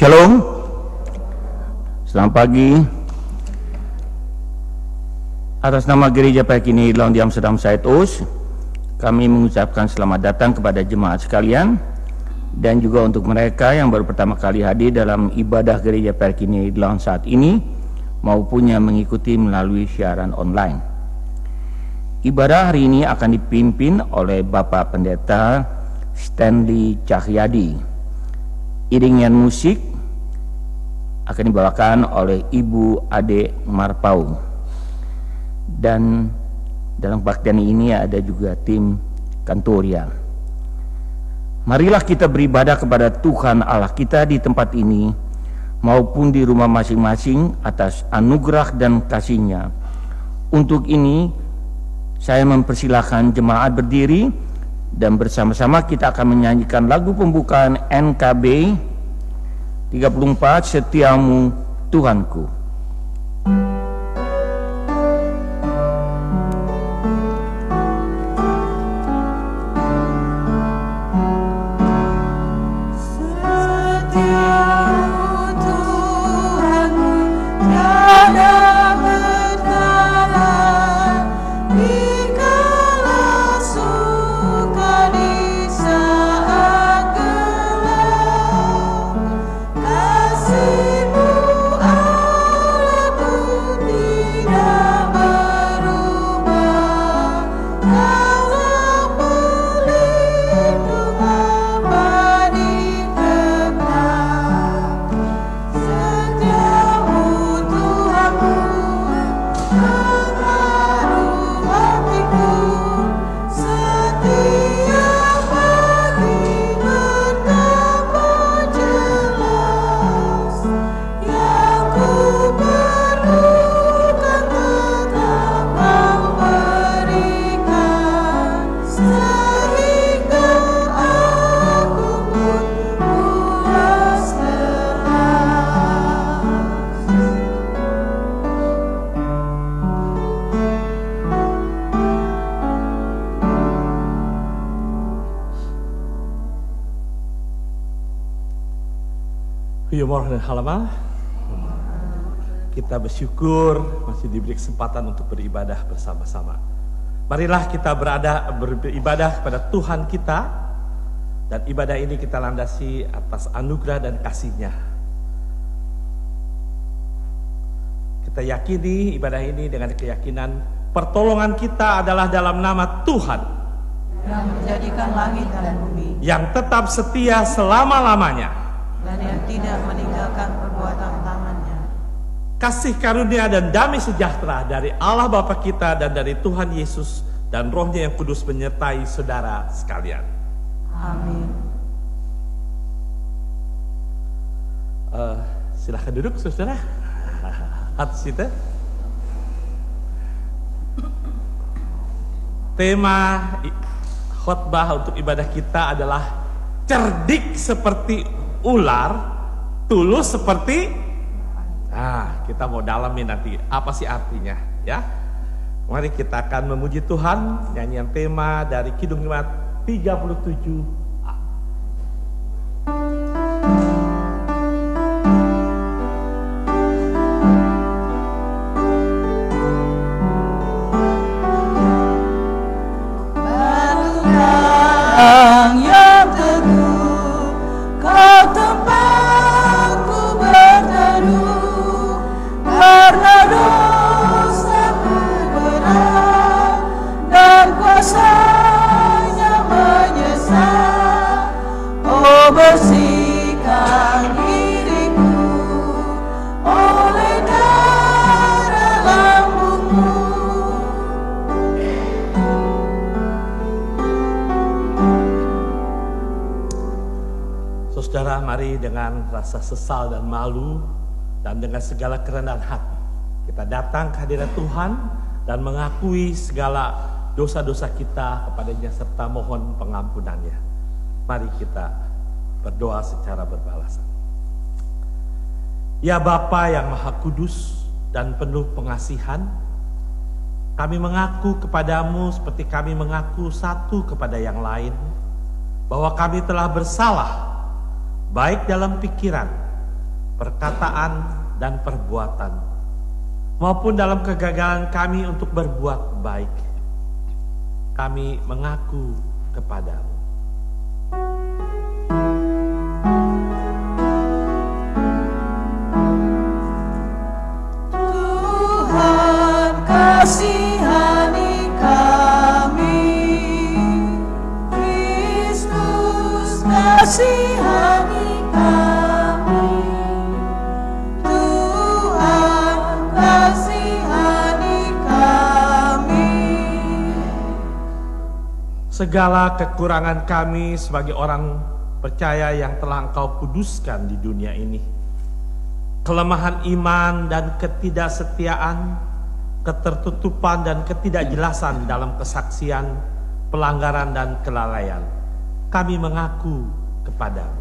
Shalom, selamat pagi. Atas nama Gereja Perkini Lawn di Amsterdam Zuidoost, kami mengucapkan selamat datang kepada jemaat sekalian dan juga untuk mereka yang baru pertama kali hadir dalam ibadah Gereja Perkini Lawn saat ini maupun yang mengikuti melalui siaran online. Ibadah hari ini akan dipimpin oleh Bapak Pendeta Stanley Cahyadi. Iringan musik akan dibawakan oleh Ibu Ade Marpau. Dan dalam baktian ini ada juga tim Kantoria. Marilah kita beribadah kepada Tuhan Allah kita di tempat ini maupun di rumah masing-masing atas anugerah dan kasih-Nya. Untuk ini saya mempersilahkan jemaat berdiri dan bersama-sama kita akan menyanyikan lagu pembukaan NKB 34, Setiamu Tuhanku. Goedemorgen allemaal. Kita bersyukur masih diberi kesempatan untuk beribadah bersama-sama. Marilah kita beribadah kepada Tuhan kita, dan ibadah ini kita landasi atas anugerah dan kasih-Nya. Kita yakini ibadah ini dengan keyakinan pertolongan kita adalah dalam nama Tuhan yang menjadikan langit dan bumi, yang tetap setia selama-lamanya dan yang tidak meninggalkan perbuatan tangannya. Kasih karunia dan damai sejahtera dari Allah Bapa kita dan dari Tuhan Yesus dan Roh-Nya yang kudus menyertai saudara sekalian. Amin. Silahkan duduk saudara. Atas itu. Tema khotbah untuk ibadah kita adalah cerdik seperti ular, tulus seperti. Kita mau dalamin nanti apa sih artinya, ya. Mari kita akan memuji Tuhan, nyanyian tema dari Kidung Himmat 37. Bersihkan diriku oleh darah lambungmu. Saudara, mari dengan rasa sesal dan malu dan dengan segala kerendahan hati kita datang ke hadirat Tuhan dan mengakui segala dosa-dosa kita kepadanya serta mohon pengampunannya. Mari kita berdoa secara berbalasan. Ya Bapa yang Maha Kudus dan penuh pengasihan, kami mengaku kepadamu seperti kami mengaku satu kepada yang lain, bahwa kami telah bersalah, baik dalam pikiran, perkataan, dan perbuatan, maupun dalam kegagalan kami untuk berbuat baik. Kami mengaku kepadamu. Tuhan, kasihani kami. Kristus, kasihani kami. Tuhan, kasihani kami. Segala kekurangan kami sebagai orang percaya yang telah Engkau kuduskan di dunia ini, kelemahan iman dan ketidaksetiaan, ketertutupan dan ketidakjelasan dalam kesaksian, pelanggaran dan kelalaian, kami mengaku kepadamu.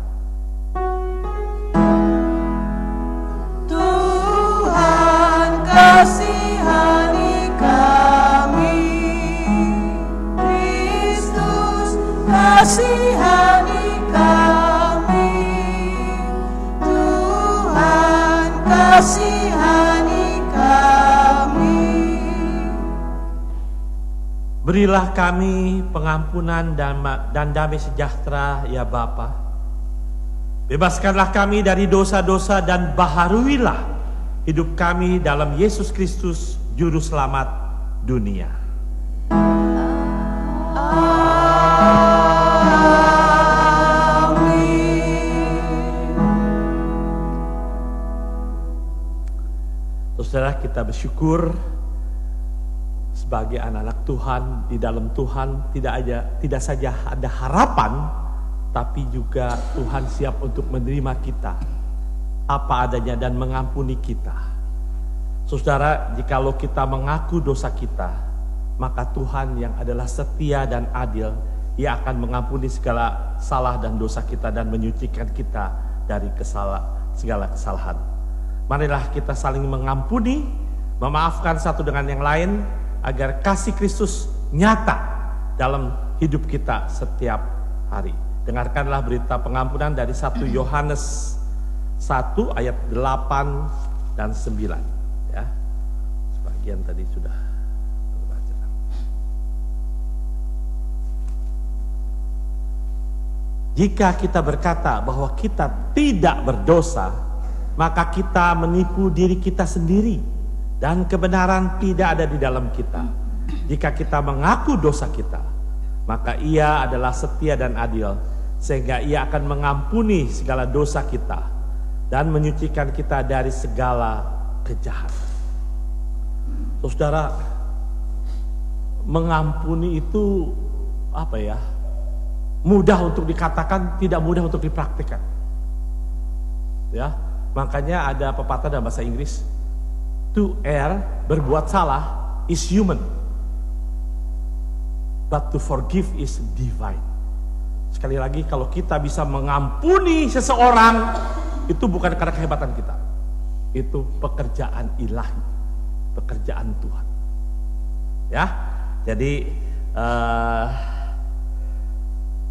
Tuhan, kasihani kami. Kristus, kasihani kami. Tuhan, kasihani kami. Berilah kami pengampunan dan damai sejahtera ya Bapa. Bebaskanlah kami dari dosa-dosa dan baharuilah hidup kami dalam Yesus Kristus, Juru Selamat dunia. Saudara, kita bersyukur sebagai anak-anak Tuhan, di dalam Tuhan tidak saja ada harapan, tapi juga Tuhan siap untuk menerima kita apa adanya dan mengampuni kita. Saudara, jikalau kita mengaku dosa kita, maka Tuhan yang adalah setia dan adil, Ia akan mengampuni segala salah dan dosa kita dan menyucikan kita dari segala kesalahan. Marilah kita saling mengampuni, memaafkan satu dengan yang lain, agar kasih Kristus nyata dalam hidup kita setiap hari. Dengarkanlah berita pengampunan dari 1 Yohanes 1 ayat 8 dan 9. Ya, sebagian tadi sudah terbaca. Jika kita berkata bahwa kita tidak berdosa, maka kita menipu diri kita sendiri dan kebenaran tidak ada di dalam kita. Jika kita mengaku dosa kita, maka Ia adalah setia dan adil, sehingga Ia akan mengampuni segala dosa kita dan menyucikan kita dari segala kejahatan. Saudara, mengampuni itu apa ya? Mudah untuk dikatakan, tidak mudah untuk dipraktikkan. Ya, makanya ada pepatah dalam bahasa Inggris, to err, berbuat salah, is human, but to forgive is divine. Sekali lagi, kalau kita bisa mengampuni seseorang, itu bukan karena kehebatan kita, itu pekerjaan ilahi, pekerjaan Tuhan. Ya, jadi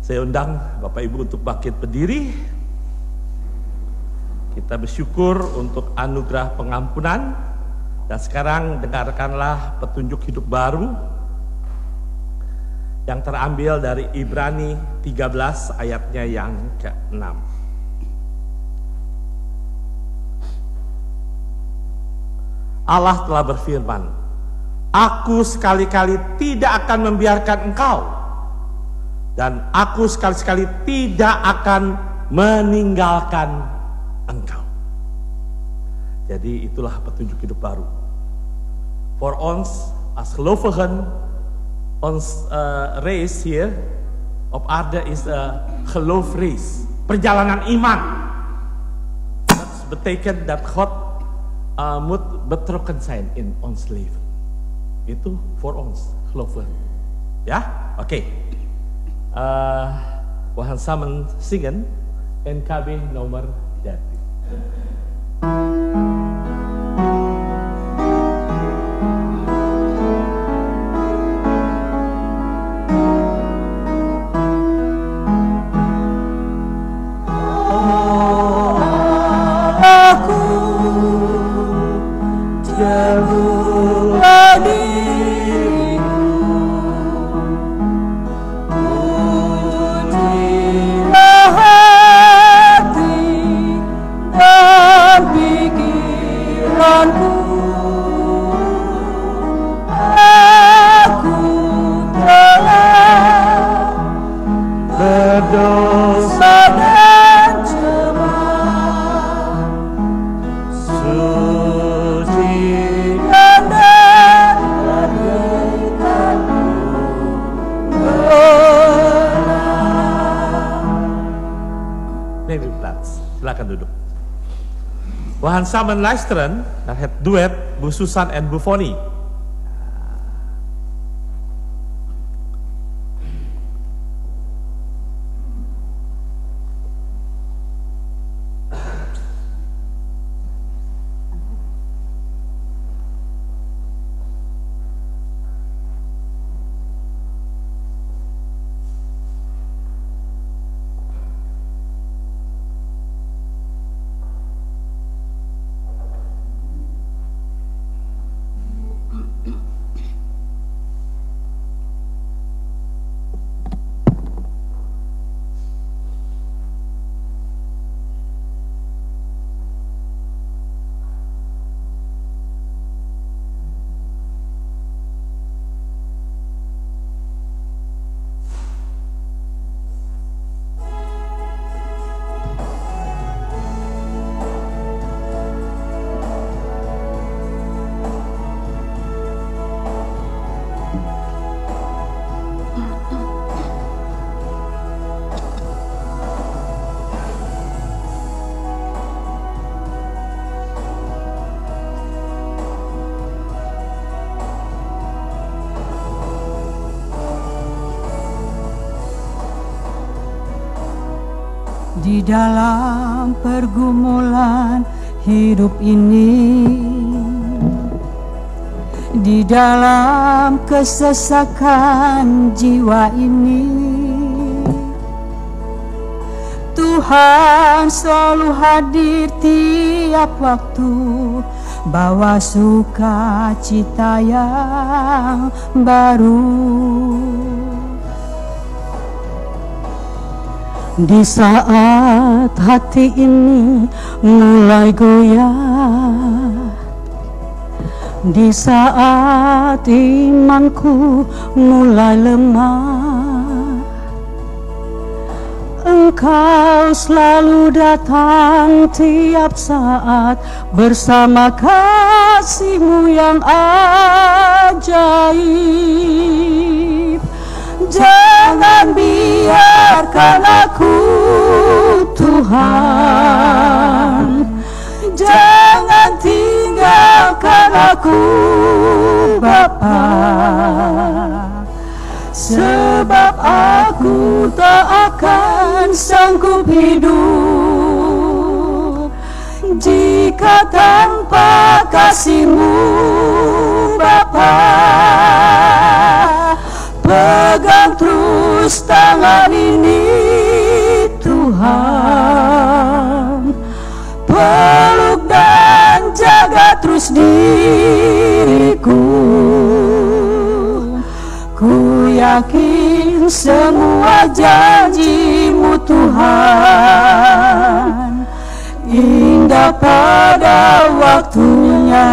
saya undang Bapak Ibu untuk bangkit berdiri. Kita bersyukur untuk anugerah pengampunan. Dan sekarang dengarkanlah petunjuk hidup baru yang terambil dari Ibrani 13 ayatnya yang ke-6. Allah telah berfirman, "Aku sekali-kali tidak akan membiarkan engkau, dan aku sekali-sekali tidak akan meninggalkan engkau." Jadi itulah petunjuk hidup baru. For ons as gelovigen, ons race here op aarde is a geloofrace, perjalanan iman. Dat betekent dat God moet betrokken zijn in ons leven. Itu for ons gelovigen. Ja, oké. We gaan samen zingen NKB nomor 13. Silakan duduk. We gaan samen luisteren naar het duet Bu Susan en Bu Foni. Di dalam pergumulan hidup ini, di dalam kesesakan jiwa ini, Tuhan selalu hadir tiap waktu, bawa sukacita yang baru. Di saat hati ini mulai goyah, di saat imanku mulai lemah, Engkau selalu datang tiap saat bersama kasih-Mu yang ajaib. Jangan biarkan aku, Tuhan, jangan tinggalkan aku, Bapa, sebab aku tak akan sanggup hidup jika tanpa kasih-Mu, Bapa. Pegang terus tangan ini, Tuhan, peluk dan jaga terus diriku. Ku yakin semua janji-Mu, Tuhan, indah pada waktunya.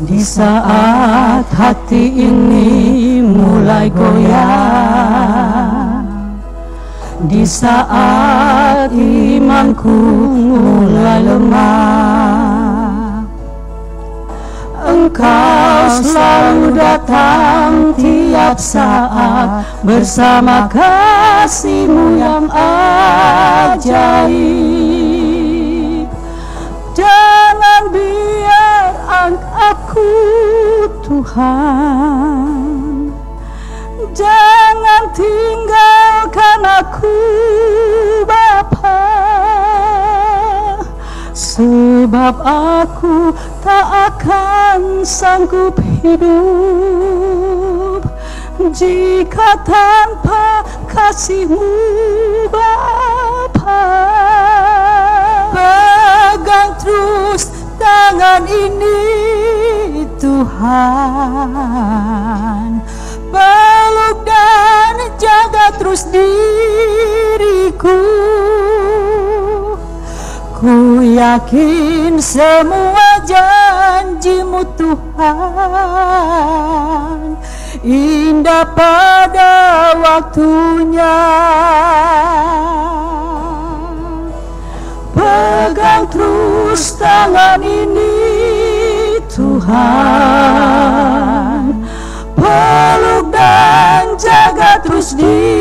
Di saat hati ini mulai goyah, di saat imanku mulai lemah, Engkau selalu datang tiap saat bersama kasih-Mu yang ajaib. Jangan biar aku, Tuhan, jangan tinggalkan aku, Bapa, sebab aku tak akan sanggup hidup jika tanpa kasih-Mu, Bapa. Pegang terus tangan ini, Tuhan, peluk dan jaga terus terus diriku. Ku yakin semua janji-Mu Tuhan indah pada waktunya. Pegang terus tangan ini Tuhan, peluk dan jaga terus diriku.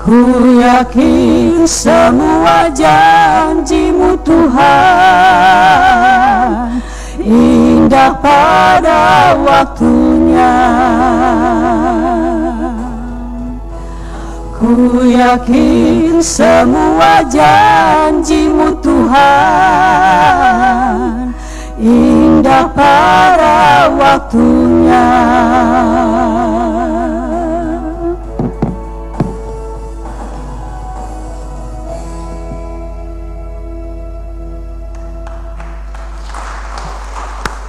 Ku yakin semua janji-Mu Tuhan indah pada waktunya. Ku yakin semua janji-Mu Tuhan indah pada waktunya.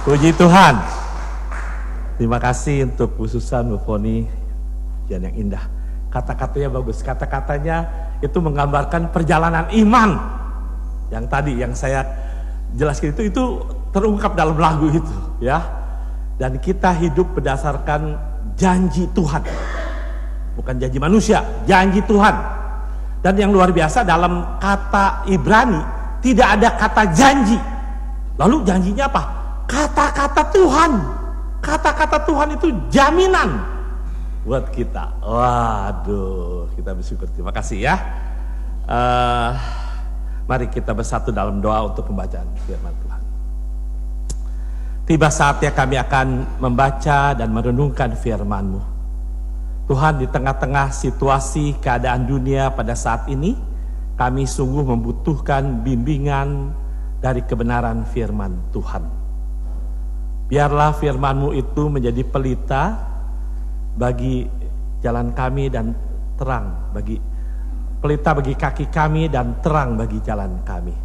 Puji Tuhan. Terima kasih untuk khususan Bu Foni yang indah. Kata-katanya bagus. Kata-katanya itu menggambarkan perjalanan iman. Yang tadi yang saya jelaskan itu terungkap dalam lagu itu, ya. Dan kita hidup berdasarkan janji Tuhan. Bukan janji manusia, janji Tuhan. Dan yang luar biasa dalam kata Ibrani tidak ada kata janji. Lalu janjinya apa? Kata-kata Tuhan. Kata-kata Tuhan itu jaminan buat kita. Waduh, kita bersyukur. Terima kasih ya. Mari kita bersatu dalam doa untuk pembacaan firman Tuhan. Tiba saatnya kami akan membaca dan merenungkan firman-Mu. Tuhan, di tengah-tengah situasi keadaan dunia pada saat ini, kami sungguh membutuhkan bimbingan dari kebenaran firman Tuhan. Biarlah firman-Mu itu menjadi pelita bagi jalan kami dan terang bagi pelita bagi kaki kami dan terang bagi jalan kami.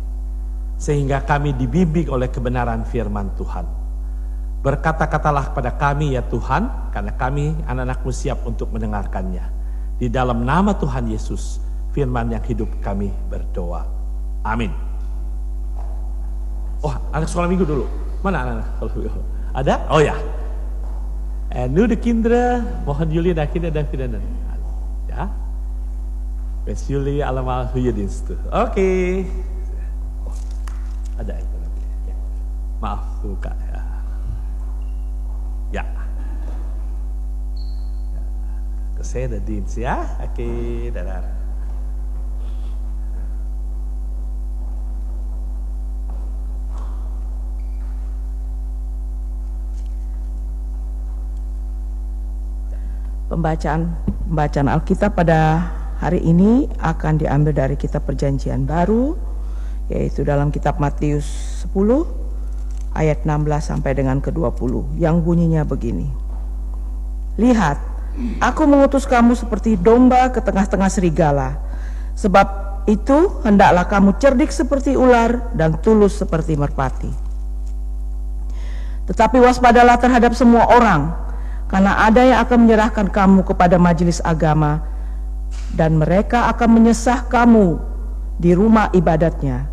Sehingga kami dibimbing oleh kebenaran firman Tuhan. Berkata-katalah kepada kami ya Tuhan, karena kami anak-anak-Mu siap untuk mendengarkannya. Di dalam nama Tuhan Yesus, firman yang hidup kami berdoa. Amin. Oh, anak sekolah minggu dulu. Mana anak-anak sekolah minggu? Ada? Oh ya. Nu de kinderen mogen jullie naar kinderdagen. Ja? Wens jullie allemaal goede diensten. Oké. Oh, ada itu lagi. Ya. Maaf, buka ya. Ya. Kesehatan dienst ya. Oké, dadah. Pembacaan Alkitab pada hari ini akan diambil dari kitab Perjanjian Baru, yaitu dalam kitab Matius 10 ayat 16 sampai dengan ke-20 yang bunyinya begini. Lihat, aku mengutus kamu seperti domba ke tengah-tengah serigala. Sebab itu hendaklah kamu cerdik seperti ular dan tulus seperti merpati. Tetapi waspadalah terhadap semua orang, karena ada yang akan menyerahkan kamu kepada majelis agama, dan mereka akan menyesah kamu di rumah ibadatnya.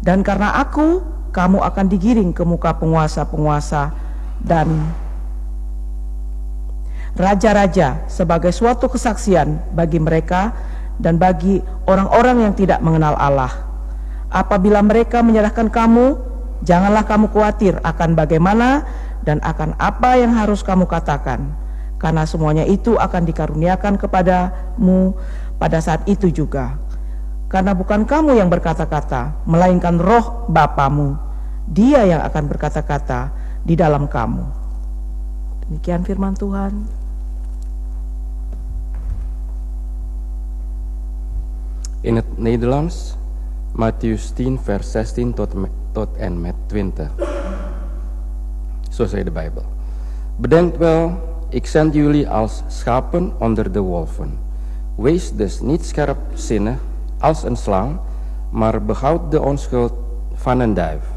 Dan karena aku, kamu akan digiring ke muka penguasa-penguasa dan raja-raja sebagai suatu kesaksian bagi mereka dan bagi orang-orang yang tidak mengenal Allah. Apabila mereka menyerahkan kamu, janganlah kamu khawatir akan bagaimana dan akan apa yang harus kamu katakan, karena semuanya itu akan dikaruniakan kepadamu pada saat itu juga. Karena bukan kamu yang berkata-kata, melainkan roh Bapamu, Dia yang akan berkata-kata di dalam kamu. Demikian firman Tuhan. In het Nederlands, Mattheus 10 vers 16 tot en met 20. Zo zei de Bijbel. Bedenkt wel, ik zend jullie als schapen onder de wolven. Wees dus niet scherpzinnig als een slang, maar behoud de onschuld van een duif.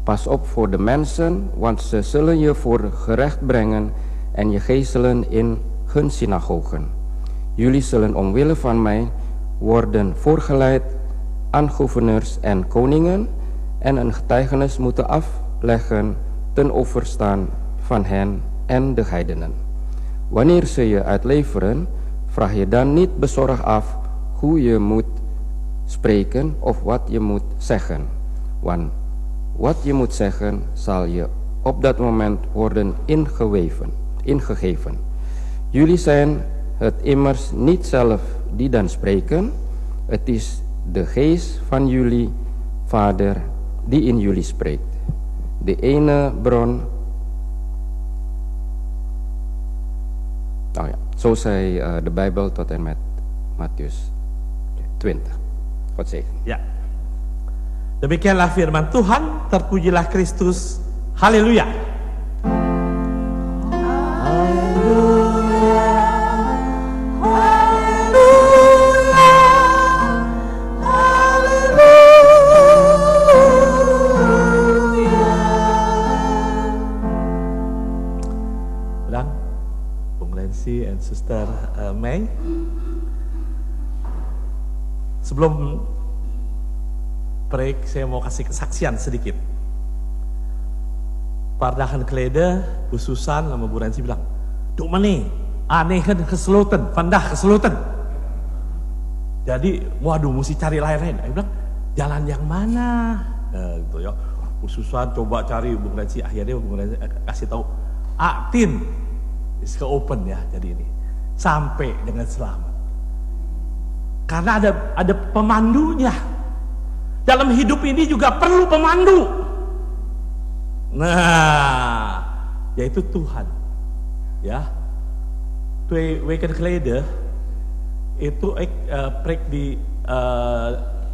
Pas op voor de mensen, want ze zullen je voor gerecht brengen en je geeselen in hun synagogen. Jullie zullen omwille van mij worden voorgeleid aan gouverneurs en koningen en een getuigenis moeten afleggen ten overstaan van hen en de heidenen. Wanneer ze je uitleveren, vraag je dan niet bezorgd af hoe je moet spreken of wat je moet zeggen. Want wat je moet zeggen zal je op dat moment worden ingegeven. Jullie zijn het immers niet zelf die dan spreken, het is de geest van jullie Vader die in jullie spreekt. De ene bron. Zo zei de Bijbel tot en met Matius 20. God zegen. Ya. Demikianlah firman Tuhan, terpujilah Kristus. Haleluya. And Sister May. Sebelum break, saya mau kasih kesaksian sedikit. Pardahan Klede, Bu Susan sama Bu Rensi bilang, "Duh meni, aneh kan keselutan, pandah keselutan." Jadi, waduh, mesti cari lain-lain. Saya bilang, jalan yang mana? Gitu ya. Bu Susan coba cari, Bu Rensi, akhirnya Bu Rensi kasih tahu, Tin. Ke open ya, jadi ini sampai dengan selamat. Karena ada pemandunya. Dalam hidup ini juga perlu pemandu. Nah, yaitu Tuhan. Ya, Weken Klede itu prek di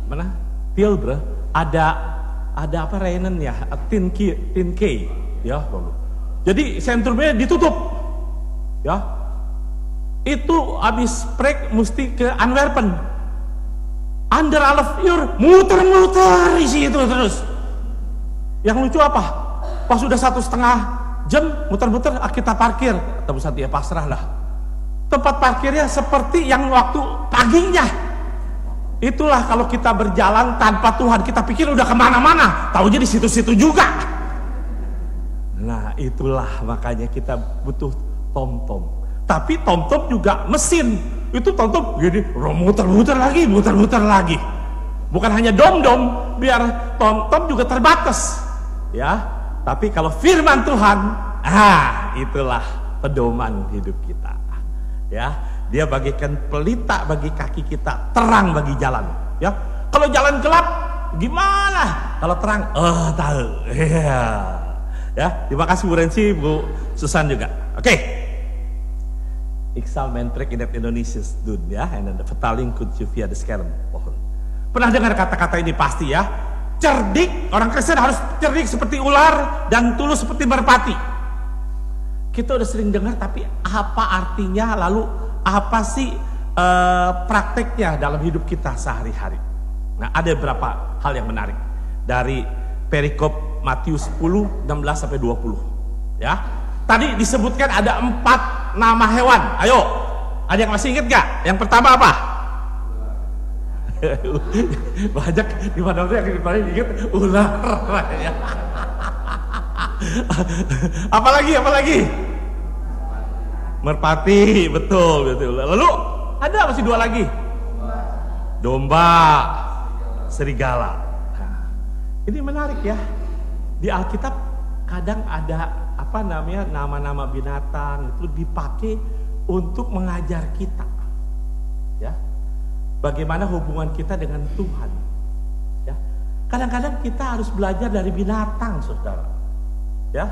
mana? Tilbre ada apa Reinen ya? Tin K ya. Jadi sentrumnya ditutup. Ya, itu habis prek mesti ke Antwerpen. Anderhalf uur muter-muter di situ terus. Yang lucu apa? Pas sudah 1,5 jam muter-muter, kita parkir. Tapi saat dia pasrah lah. Tempat parkirnya seperti yang waktu paginya. Itulah kalau kita berjalan tanpa Tuhan, kita pikir udah kemana-mana, taunya di situ-situ juga. Nah, itulah makanya kita butuh tom-tom. Tapi tom-tom juga mesin. Itu tom-tom gini, muter-muter lagi. Bukan hanya dom-dom, biar tom-tom juga terbatas. Ya, tapi kalau firman Tuhan, itulah pedoman hidup kita. Ya, dia bagikan pelita bagi kaki kita, terang bagi jalan. Ya, kalau jalan gelap, gimana? Kalau terang, tahu. Ya, terima kasih Bu Rensi, Bu Susan juga. Oke. Ik zal mijn preek in het Indonesisch doen ya, en de vertaling kunt u via de scherm mohon. Pernah dengar kata-kata ini pasti ya? Cerdik, orang Kristen harus cerdik seperti ular dan tulus seperti merpati. Kita udah sering dengar, tapi apa artinya, lalu apa sih prakteknya dalam hidup kita sehari-hari? Nah, ada beberapa hal yang menarik dari perikop Matius 10, 16 sampai 20. Ya. Tadi disebutkan ada 4 nama hewan. Ayo, ada yang masih ingat gak? Yang pertama apa? Banyak di mana yang paling ingat ular. Apalagi? Merpati, betul. Lalu ada masih 2 lagi. Domba, serigala. Nah, ini menarik ya. Di Alkitab kadang ada nama-nama binatang itu dipakai untuk mengajar kita, ya, bagaimana hubungan kita dengan Tuhan. Ya, kadang-kadang kita harus belajar dari binatang, saudara. Ya,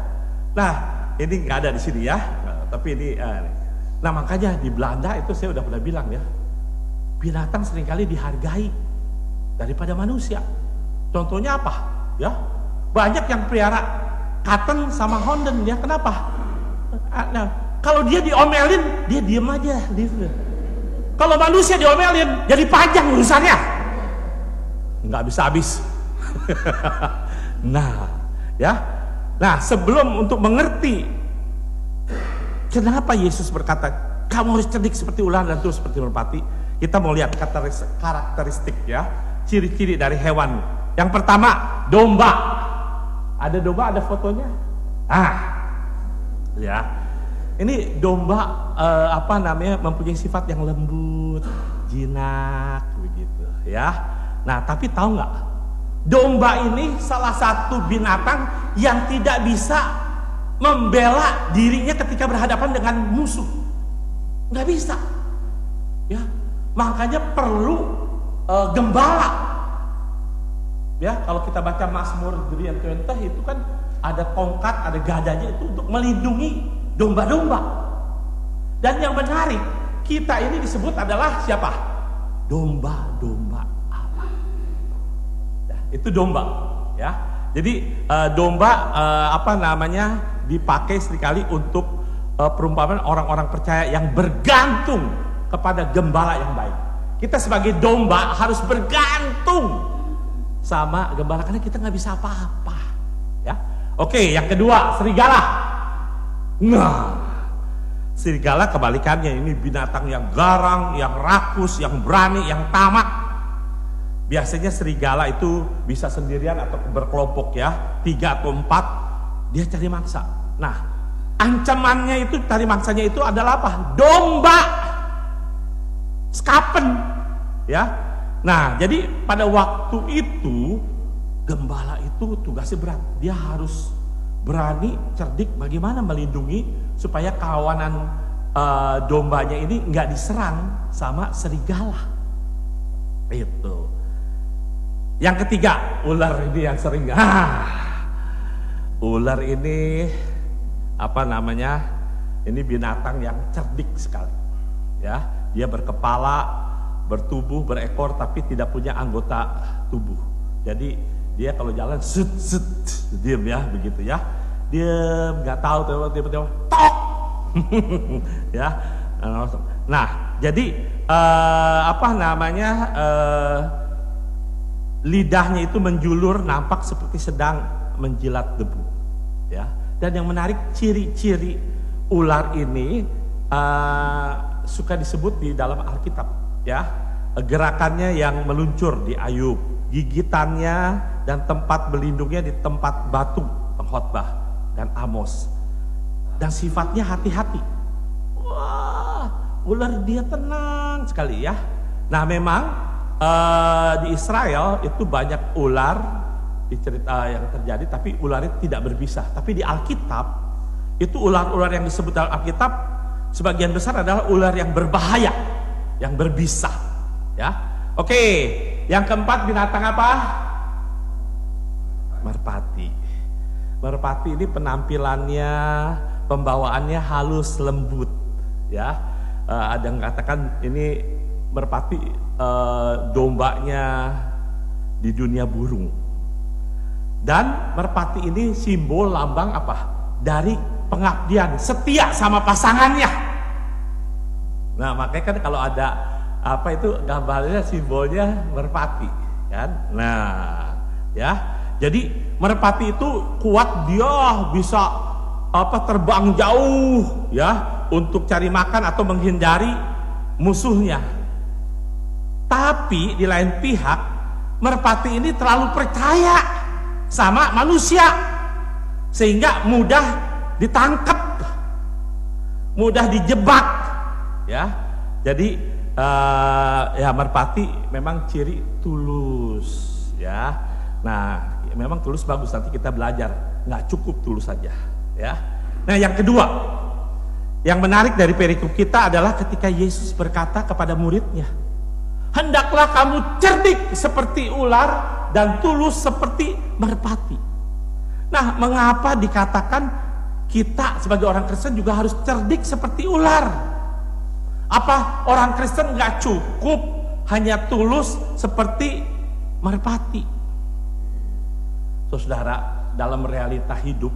nah ini nggak ada di sini ya, tapi ini, nah makanya di Belanda itu saya udah pernah bilang ya, binatang seringkali dihargai daripada manusia. Contohnya apa? Ya, banyak yang pelihara Katen sama Honden ya, kenapa? Nah, kalau dia diomelin, dia diem aja. Kalau manusia diomelin, jadi panjang urusannya, nggak bisa habis. Nah, ya, nah sebelum untuk mengerti kenapa Yesus berkata, kamu harus cerdik seperti ular dan tulus seperti merpati? Kita mau lihat karakteristik ya, ciri-ciri dari hewan. Yang pertama, domba. Ada domba, ada fotonya. Ya. Ini domba mempunyai sifat yang lembut, jinak begitu ya. Nah, tapi tahu nggak? Domba ini salah satu binatang yang tidak bisa membela dirinya ketika berhadapan dengan musuh. Nggak bisa. Ya, makanya perlu gembala. Ya, kalau kita baca Mazmur 3:20 itu kan ada tongkat, ada gadanya itu untuk melindungi domba-domba. Dan yang menarik, kita ini disebut adalah siapa? Domba-domba Allah. Nah, itu domba, ya. Jadi domba dipakai seringkali untuk perumpamaan orang-orang percaya yang bergantung kepada gembala yang baik. Kita sebagai domba harus bergantung sama gembala karena kita nggak bisa apa-apa, ya. Oke, yang kedua, serigala. Nah, serigala kebalikannya, ini binatang yang garang, yang rakus, yang berani, yang tamak. Biasanya serigala itu bisa sendirian atau berkelompok ya, 3 atau 4, dia cari mangsa. Nah, ancamannya itu, cari mangsanya itu adalah apa? Domba, skapen, ya. Nah, jadi pada waktu itu gembala itu tugasnya berat. Dia harus berani, cerdik bagaimana melindungi supaya kawanan dombanya ini nggak diserang sama serigala. Itu. Yang ketiga, ular ini yang sering. Ular ini ini binatang yang cerdik sekali. Ya, dia berkepala, bertubuh, berekor, tapi tidak punya anggota tubuh. Jadi dia kalau jalan diam ya, begitu ya, diam, nggak tahu tiba-tiba tok. Ya. Nah, jadi lidahnya itu menjulur, nampak seperti sedang menjilat debu. Ya. Dan yang menarik, ciri-ciri ular ini suka disebut di dalam Alkitab. Ya, gerakannya yang meluncur di Ayub, gigitannya dan tempat berlindungnya di tempat batu pengkhotbah dan Amos, dan sifatnya hati-hati. Wah, ular dia tenang sekali ya. Nah, memang di Israel itu banyak ular di cerita yang terjadi, tapi ularnya tidak berbisa. Tapi di Alkitab itu ular-ular yang disebut dalam Alkitab sebagian besar adalah ular yang berbahaya, yang berbisa, ya. Oke, yang keempat, binatang apa? Merpati. Merpati ini penampilannya, pembawaannya halus, lembut, ya. Ada yang katakan ini merpati dombanya di dunia burung. Dan merpati ini simbol lambang apa? Dari pengabdian, setia sama pasangannya. Nah, makanya kan kalau ada gambarnya, simbolnya merpati, kan? Nah, ya. Jadi merpati itu kuat, dia bisa terbang jauh, ya, untuk cari makan atau menghindari musuhnya. Tapi di lain pihak, merpati ini terlalu percaya sama manusia sehingga mudah ditangkap, mudah dijebak. Ya, jadi merpati memang ciri tulus, ya. Nah, memang tulus bagus, nanti kita belajar, nggak cukup tulus saja, ya. Nah, yang kedua, yang menarik dari perikop kita adalah ketika Yesus berkata kepada muridnya, hendaklah kamu cerdik seperti ular dan tulus seperti merpati. Nah, mengapa dikatakan kita sebagai orang Kristen juga harus cerdik seperti ular? Apa orang Kristen nggak cukup hanya tulus seperti merpati? Saudara, dalam realita hidup,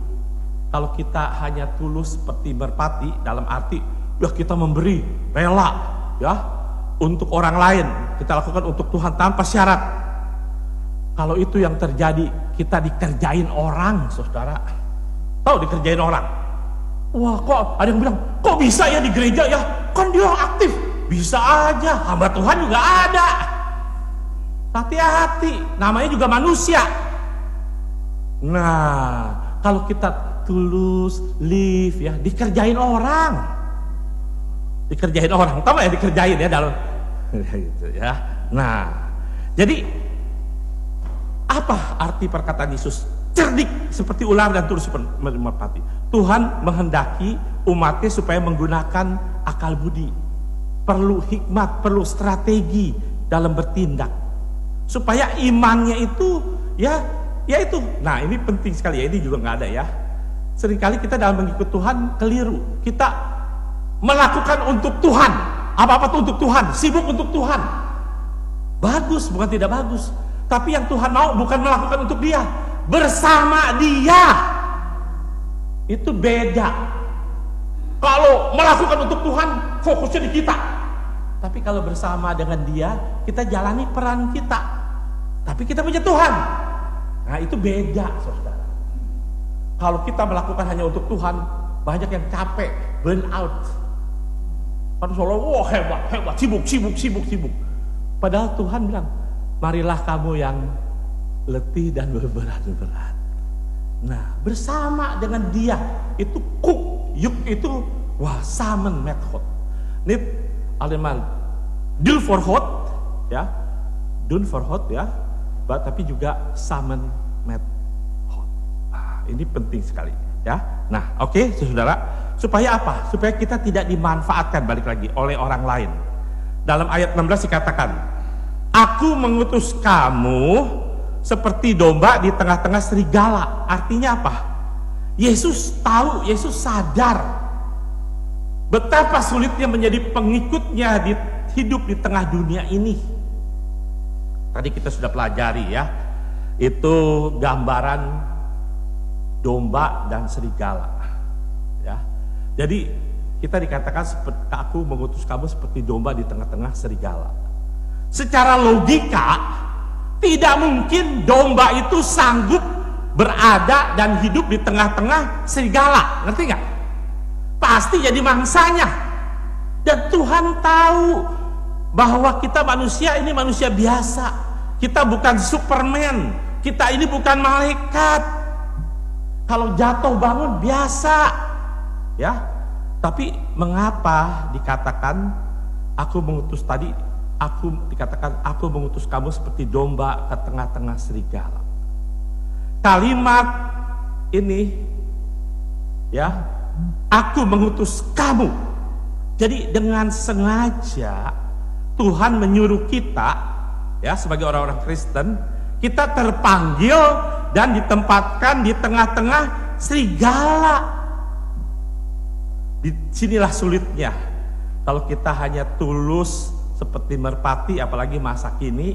kalau kita hanya tulus seperti merpati, dalam arti ya kita memberi, rela, ya, untuk orang lain, kita lakukan untuk Tuhan tanpa syarat. Kalau itu yang terjadi, kita dikerjain orang, saudara. Tahu dikerjain orang? Wah, kok ada yang bilang, kok bisa ya di gereja ya? Kan dia aktif. Bisa aja, hamba Tuhan juga ada. Hati-hati, namanya juga manusia. Nah, kalau kita tulus, live ya, dikerjain orang. Dikerjain orang, tahu ya dikerjain ya dalam gitu ya. Nah, jadi apa arti perkataan Yesus? Cerdik seperti ular dan tulus seperti merpati. Tuhan menghendaki umatnya supaya menggunakan akal budi. Perlu hikmat, perlu strategi dalam bertindak. Supaya imannya itu ya itu. Nah, ini penting sekali ya, ini juga nggak ada ya. Seringkali kita dalam mengikut Tuhan keliru. Kita melakukan untuk Tuhan. Apa-apa tuh untuk Tuhan, sibuk untuk Tuhan. Bagus, bukan tidak bagus. Tapi yang Tuhan mau bukan melakukan untuk dia, bersama dia. Itu beda. Kalau melakukan untuk Tuhan, fokusnya di kita. Tapi kalau bersama dengan dia, kita jalani peran kita. Tapi kita punya Tuhan. Nah, itu beda, saudara. Kalau kita melakukan hanya untuk Tuhan, banyak yang capek, burn out. Kan seolah, wah hebat, sibuk. Padahal Tuhan bilang, marilah kamu yang letih dan berberat-berat. Nah, bersama dengan dia, itu yuk itu, wah, samen met hot. Nit Aleman, dul for hot, ya, dun for hot, ya, tapi juga samen met hot. Nah, ini penting sekali, ya. Nah, oke, saudara, supaya apa? Supaya kita tidak dimanfaatkan balik lagi oleh orang lain. Dalam ayat 16 dikatakan, aku mengutus kamu seperti domba di tengah-tengah serigala. Artinya apa? Yesus tahu, Yesus sadar betapa sulitnya menjadi pengikutnya hidup di tengah dunia ini. Tadi kita sudah pelajari ya, itu gambaran domba dan serigala. Ya, jadi kita dikatakan seperti aku mengutus kamu seperti domba di tengah-tengah serigala. Secara logika, tidak mungkin domba itu sanggup berada dan hidup di tengah-tengah serigala. Ngerti nggak? Pasti jadi mangsanya. Dan Tuhan tahu bahwa kita manusia ini manusia biasa. Kita bukan Superman. Kita ini bukan malaikat. Kalau jatuh bangun biasa. Ya. Tapi mengapa dikatakan aku mengutus tadi? Aku mengutus kamu seperti domba ke tengah-tengah serigala. Kalimat ini ya, aku mengutus kamu. Jadi dengan sengaja Tuhan menyuruh kita ya, sebagai orang-orang Kristen, kita terpanggil dan ditempatkan di tengah-tengah serigala. Di sinilah sulitnya. Kalau kita hanya tulus seperti merpati, apalagi masa kini,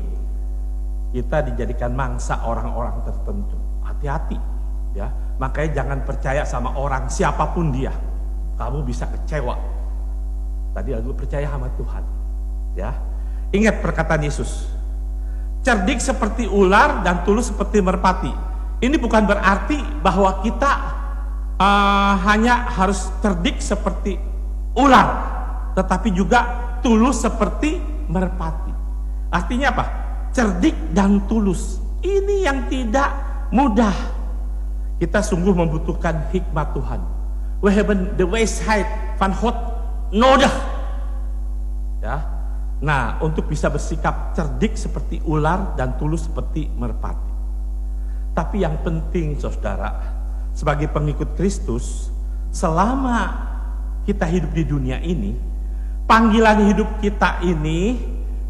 kita dijadikan mangsa orang-orang tertentu. Hati-hati ya. Makanya jangan percaya sama orang siapapun dia. Kamu bisa kecewa. Tadi aku percaya sama Tuhan. Ya. Ingat perkataan Yesus. Cerdik seperti ular dan tulus seperti merpati. Ini bukan berarti bahwa kita hanya harus cerdik seperti ular, tetapi juga tulus seperti merpati. Artinya apa? Cerdik dan tulus. Ini yang tidak mudah. Kita sungguh membutuhkan hikmat Tuhan. We have the wijsheid van God nodig. Ya. Nah, untuk bisa bersikap cerdik seperti ular dan tulus seperti merpati. Tapi yang penting, saudara, sebagai pengikut Kristus, selama kita hidup di dunia ini, panggilan hidup kita ini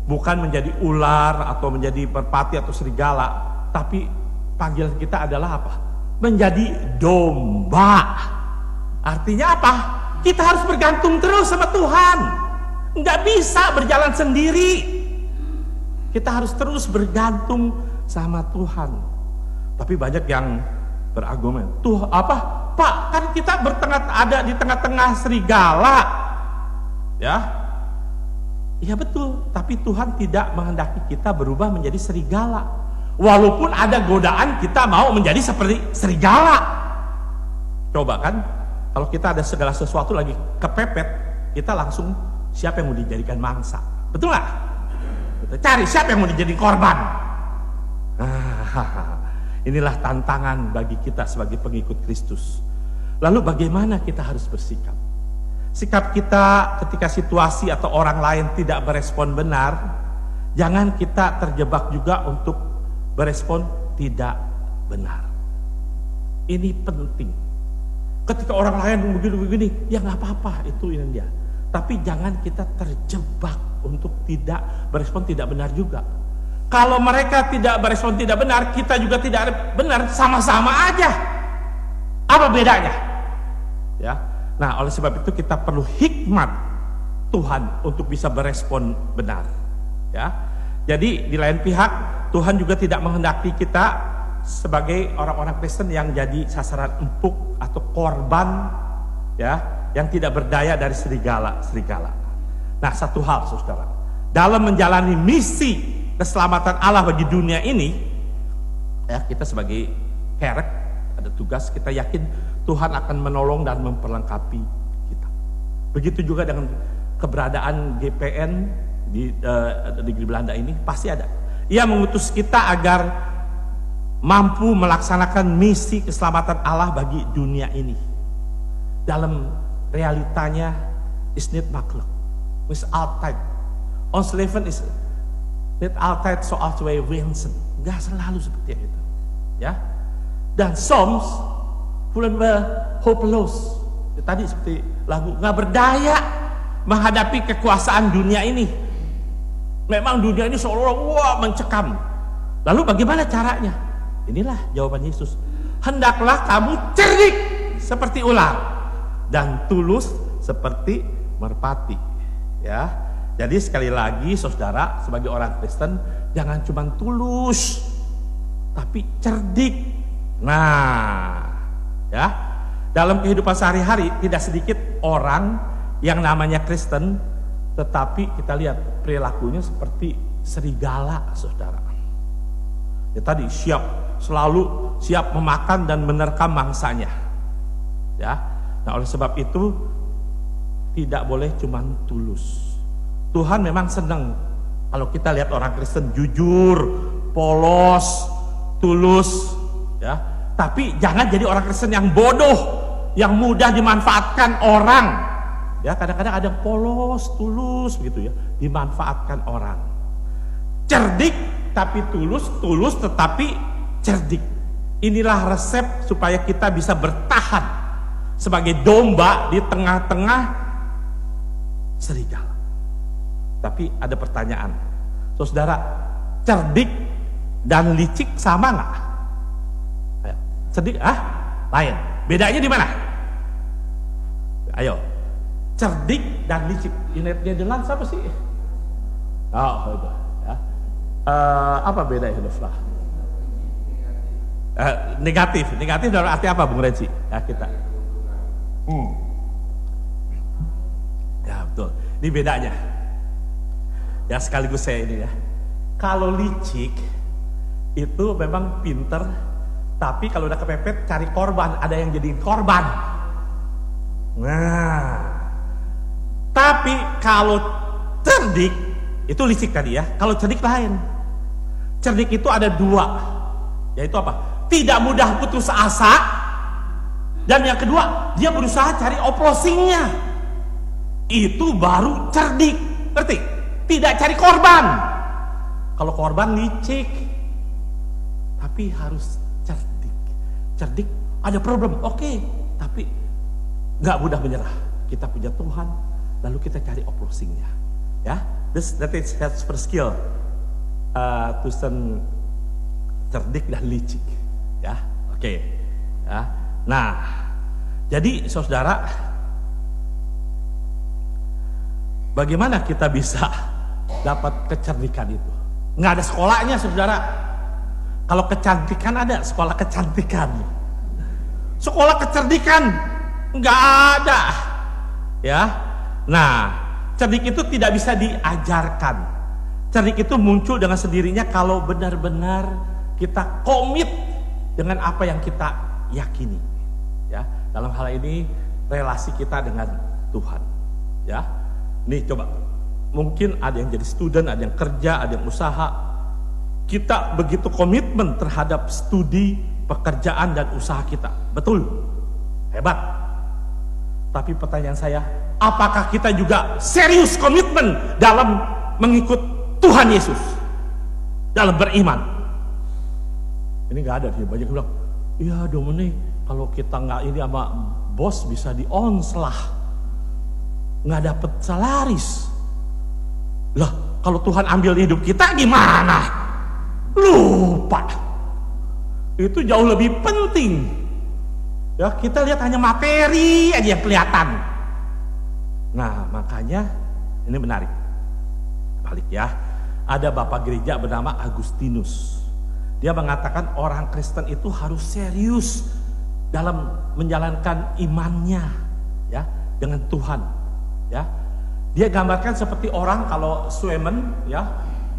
bukan menjadi ular atau menjadi merpati atau serigala, tapi panggilan kita adalah apa? Menjadi domba. Artinya apa? Kita harus bergantung terus sama Tuhan. Nggak bisa berjalan sendiri. Kita harus terus bergantung sama Tuhan. Tapi banyak yang berargumen, tuh apa? Pak, kan kita ada di tengah-tengah serigala. Ya. Iya betul, tapi Tuhan tidak menghendaki kita berubah menjadi serigala. Walaupun ada godaan kita mau menjadi seperti serigala. Coba kan, Kalau kita ada segala sesuatu lagi kepepet, kita langsung siapa yang mau dijadikan mangsa. Betul nggak? Kita cari siapa yang mau dijadikan korban. Inilah tantangan bagi kita sebagai pengikut Kristus. Lalu bagaimana kita harus bersikap? Sikap kita ketika situasi atau orang lain tidak berespon benar, jangan kita terjebak juga untuk berespon tidak benar. Ini penting. Ketika orang lain begini, ya nggak apa-apa, itu ini dia. Tapi jangan kita terjebak untuk tidak berespon tidak benar juga. Kalau mereka tidak berespon tidak benar, kita juga tidak benar, sama-sama aja. Apa bedanya? Ya. Nah, oleh sebab itu kita perlu hikmat Tuhan untuk bisa berespon benar. Ya. Jadi di lain pihak, Tuhan juga tidak menghendaki kita sebagai orang-orang Kristen yang jadi sasaran empuk atau korban, ya, yang tidak berdaya dari serigala. Nah, satu hal saudara, dalam menjalani misi keselamatan Allah bagi dunia ini, ya, kita sebagai kerek ada tugas, kita yakin Tuhan akan menolong dan memperlengkapi kita. Begitu juga dengan keberadaan GPN di negeri Belanda ini, pasti ada. Ia mengutus kita agar mampu melaksanakan misi keselamatan Allah bagi dunia ini. Dalam realitanya is niet makkelijk, is altijd. Ons leven is niet altijd zoals wij wensen. Gak selalu seperti itu, ya. Dan soms voelen we hopeloos. Tadi seperti lagu, nggak berdaya menghadapi kekuasaan dunia ini. Memang dunia ini seolah-olah wah mencekam. Lalu bagaimana caranya? Inilah jawaban Yesus. Hendaklah kamu cerdik seperti ular dan tulus seperti merpati. Ya. Jadi sekali lagi saudara, sebagai orang Kristen jangan cuma tulus tapi cerdik. Nah, ya. Dalam kehidupan sehari-hari tidak sedikit orang yang namanya Kristen tetapi kita lihat perilakunya seperti serigala, saudara. Ya tadi selalu siap memakan dan menerkam mangsanya. Ya. Nah, oleh sebab itu tidak boleh cuma tulus. Tuhan memang senang kalau kita lihat orang Kristen jujur, polos, tulus, ya. Tapi jangan jadi orang Kristen yang bodoh, yang mudah dimanfaatkan orang. Ya, kadang-kadang ada yang polos, tulus begitu ya, dimanfaatkan orang. Cerdik tapi tulus, tulus tetapi cerdik. Inilah resep supaya kita bisa bertahan sebagai domba di tengah-tengah serigala. Tapi ada pertanyaan, saudara, cerdik dan licik sama nggak? Cerdik, lain. Bedanya di mana? Ayo, cerdik dan licik. Unitnya dengan siapa sih? Oh, itu. Ya. Apa bedanya, Duflah? Negatif dalam arti apa, Bung Renci? Ya, kita. Ya betul. Ini bedanya. Ya sekaligus saya ini ya. Kalau licik itu memang pinter, tapi kalau udah kepepet cari korban, ada yang jadi korban. Nah, tapi kalau cerdik itu licik tadi ya. Kalau cerdik lain. Cerdik itu ada dua, yaitu apa? Tidak mudah putus asa, dan yang kedua dia berusaha cari oplosingnya. Itu baru cerdik, ngerti? Tidak cari korban. Kalau korban licik, tapi harus cerdik. Cerdik ada problem, oke, tapi nggak mudah menyerah. Kita punya Tuhan, lalu kita cari oplosingnya. Ya, that is first skill. Tulisan cerdik dan licik. Ya, oke. Ya. Nah, jadi saudara, bagaimana kita bisa dapat kecerdikan itu? Nggak ada sekolahnya, saudara. Kalau kecantikan ada sekolah kecantikan. Sekolah kecerdikan nggak ada. Ya. Nah, cerdik itu tidak bisa diajarkan. Cerdik itu muncul dengan sendirinya kalau benar-benar kita komit dengan apa yang kita yakini. Ya, dalam hal ini relasi kita dengan Tuhan. Ya, nih coba, mungkin ada yang jadi student, ada yang kerja, ada yang usaha. Kita begitu komitmen terhadap studi, pekerjaan dan usaha kita, betul, hebat. Tapi pertanyaan saya, apakah kita juga serius komitmen dalam mengikut Tuhan Yesus, dalam beriman? Ini nggak ada sih, banyak yang bilang, iya Dominic, kalau kita nggak ini sama bos bisa di-ons-lah, nggak dapet salaris. Lah, kalau Tuhan ambil hidup kita gimana? Lupa. Itu jauh lebih penting. Ya, kita lihat hanya materi aja yang kelihatan. Nah, makanya ini menarik. Balik ya. Ada bapak gereja bernama Agustinus. Dia mengatakan orang Kristen itu harus serius dalam menjalankan imannya, ya, dengan Tuhan, ya. Dia gambarkan seperti orang kalau swimmen, ya,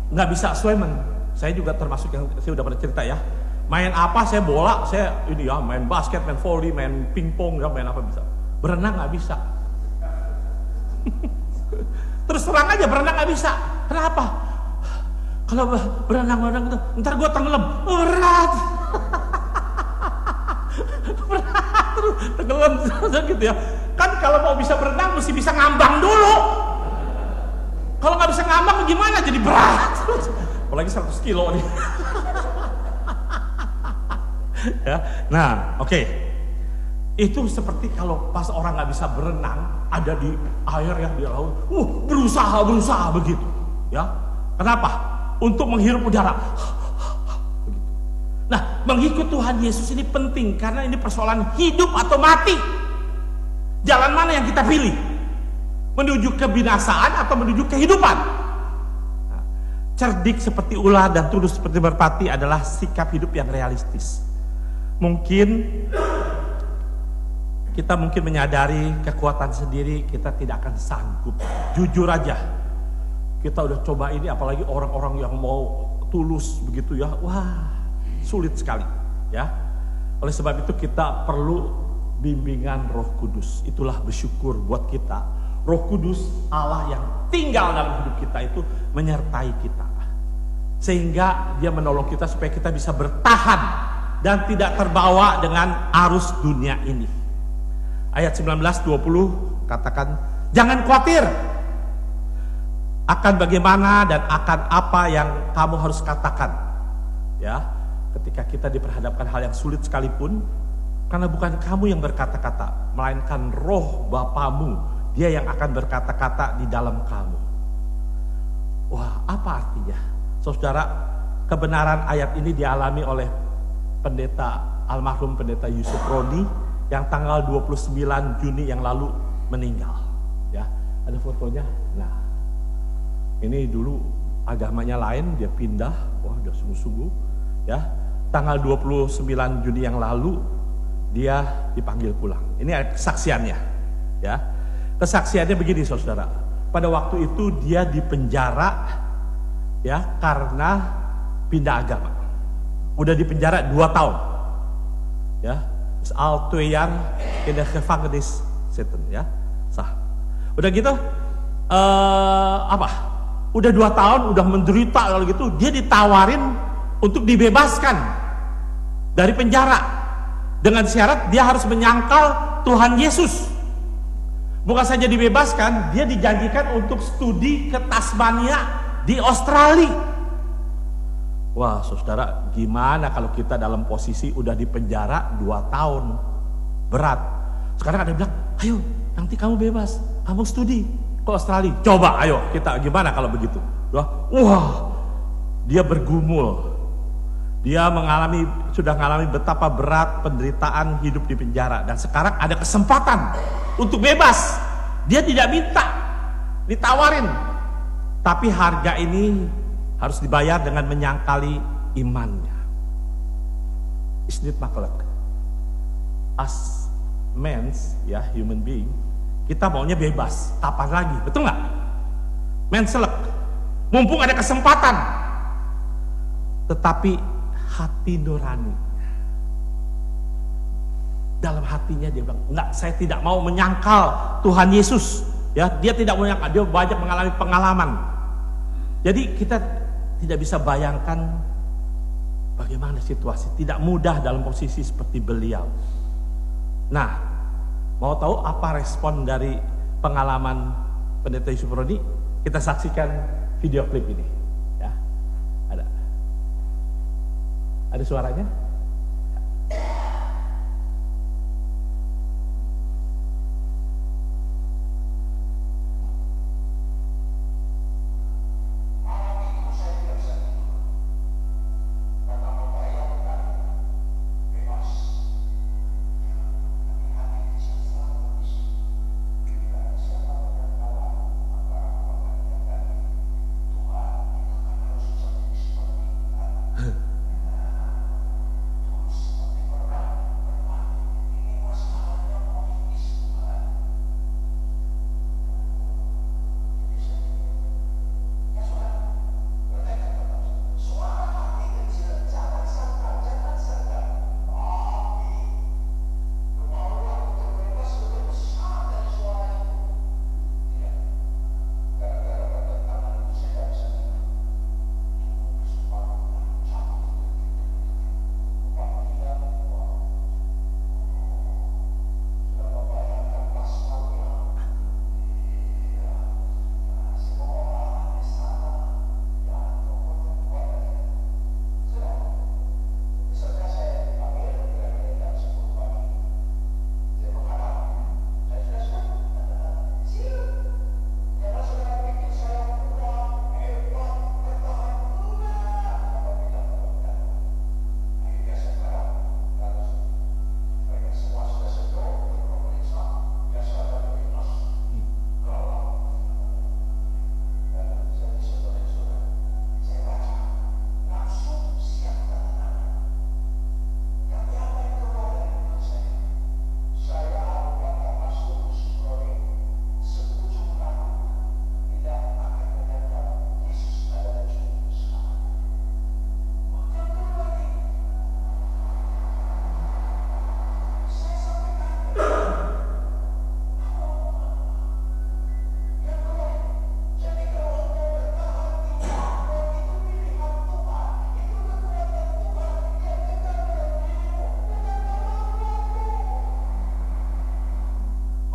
nggak bisa swimmen. Saya juga termasuk yang saya udah pernah cerita ya. Main apa, saya bola, saya ini ya, main basket, main volley, main pingpong, ya, main apa bisa. Berenang nggak bisa. Terus terang aja berenang nggak bisa. Kenapa? Kalau berenang itu, ntar gue tenggelam, berat. Berat terus tenggelam gitu ya. Kan kalau mau bisa berenang mesti bisa ngambang dulu. Kalau nggak bisa ngambang gimana? Jadi berat. Apalagi 100 kilo nih. Ya, nah, oke. Itu seperti kalau pas orang nggak bisa berenang, ada di air ya, di laut, berusaha begitu, ya. Kenapa? Untuk menghirup udara. Begitu. Nah, mengikut Tuhan Yesus ini penting karena ini persoalan hidup atau mati. Jalan mana yang kita pilih? Menuju kebinasaan atau menuju kehidupan? Nah, cerdik seperti ular dan tulus seperti merpati adalah sikap hidup yang realistis. Mungkin kita menyadari kekuatan sendiri kita tidak akan sanggup. Jujur aja, kita udah coba ini, apalagi orang-orang yang mau tulus begitu ya, wah sulit sekali ya. Oleh sebab itu kita perlu bimbingan Roh Kudus. Itulah bersyukur buat kita, Roh Kudus Allah yang tinggal dalam hidup kita itu menyertai kita, sehingga Dia menolong kita supaya kita bisa bertahan dan tidak terbawa dengan arus dunia ini. Ayat 19-20 katakan, jangan khawatir akan bagaimana dan akan apa yang kamu harus katakan, ya, ketika kita diperhadapkan hal yang sulit sekalipun, karena bukan kamu yang berkata-kata, melainkan Roh Bapamu, Dia yang akan berkata-kata di dalam kamu. Wah, apa artinya? Saudara, kebenaran ayat ini dialami oleh almarhum pendeta Yusuf Roni yang tanggal 29 Juni yang lalu meninggal, ya. Ada fotonya. Nah, ini dulu agamanya lain, dia pindah, wah udah sungguh-sungguh, ya. Tanggal 29 Juni yang lalu dia dipanggil pulang. Ini kesaksiannya, ya. Kesaksiannya begini, saudara. Pada waktu itu dia dipenjara, ya, karena pindah agama. Udah dipenjara 2 tahun, ya. Al 2 jaar in de gevangenis zitten, ya. Sah. Udah gitu, udah 2 tahun, udah menderita kalau gitu, dia ditawarin untuk dibebaskan dari penjara dengan syarat dia harus menyangkal Tuhan Yesus. Bukan saja dibebaskan, dia dijanjikan untuk studi ke Tasmania di Australia. Wah, saudara, gimana kalau kita dalam posisi udah di penjara 2 tahun? Berat. Sekarang ada yang bilang, ayo nanti kamu bebas, kamu studi ke Australia. Coba ayo kita gimana kalau begitu? Wah, dia bergumul. Dia sudah mengalami betapa berat penderitaan hidup di penjara, dan sekarang ada kesempatan untuk bebas. Dia tidak minta, ditawarin. Tapi harga ini harus dibayar dengan menyangkali imannya. Isn't it makkelijk? As mens, ya, human being, kita maunya bebas, kapan lagi, betul nggak? Menselijk, mumpung ada kesempatan. Tetapi hati nurani, dalam hatinya dia bilang, enggak, saya tidak mau menyangkal Tuhan Yesus. Ya, dia tidak mau menyangkal, dia banyak mengalami pengalaman. Jadi kita tidak bisa bayangkan bagaimana situasi, tidak mudah dalam posisi seperti beliau. Nah, mau tahu apa respon dari pengalaman Pendeta Yusuf Rodi? Kita saksikan video klip ini. Ya, ada suaranya?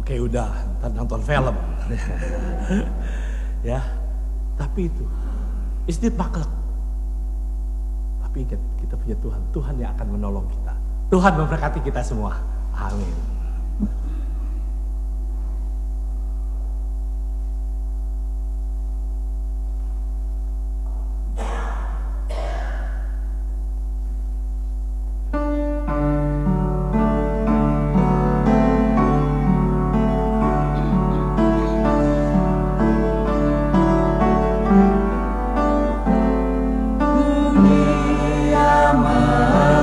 Oke, udah, ntar nonton film. Ya, tapi itu istit maklek. Tapi ingat, kita punya Tuhan. Tuhan yang akan menolong kita. Tuhan memberkati kita semua. Amin.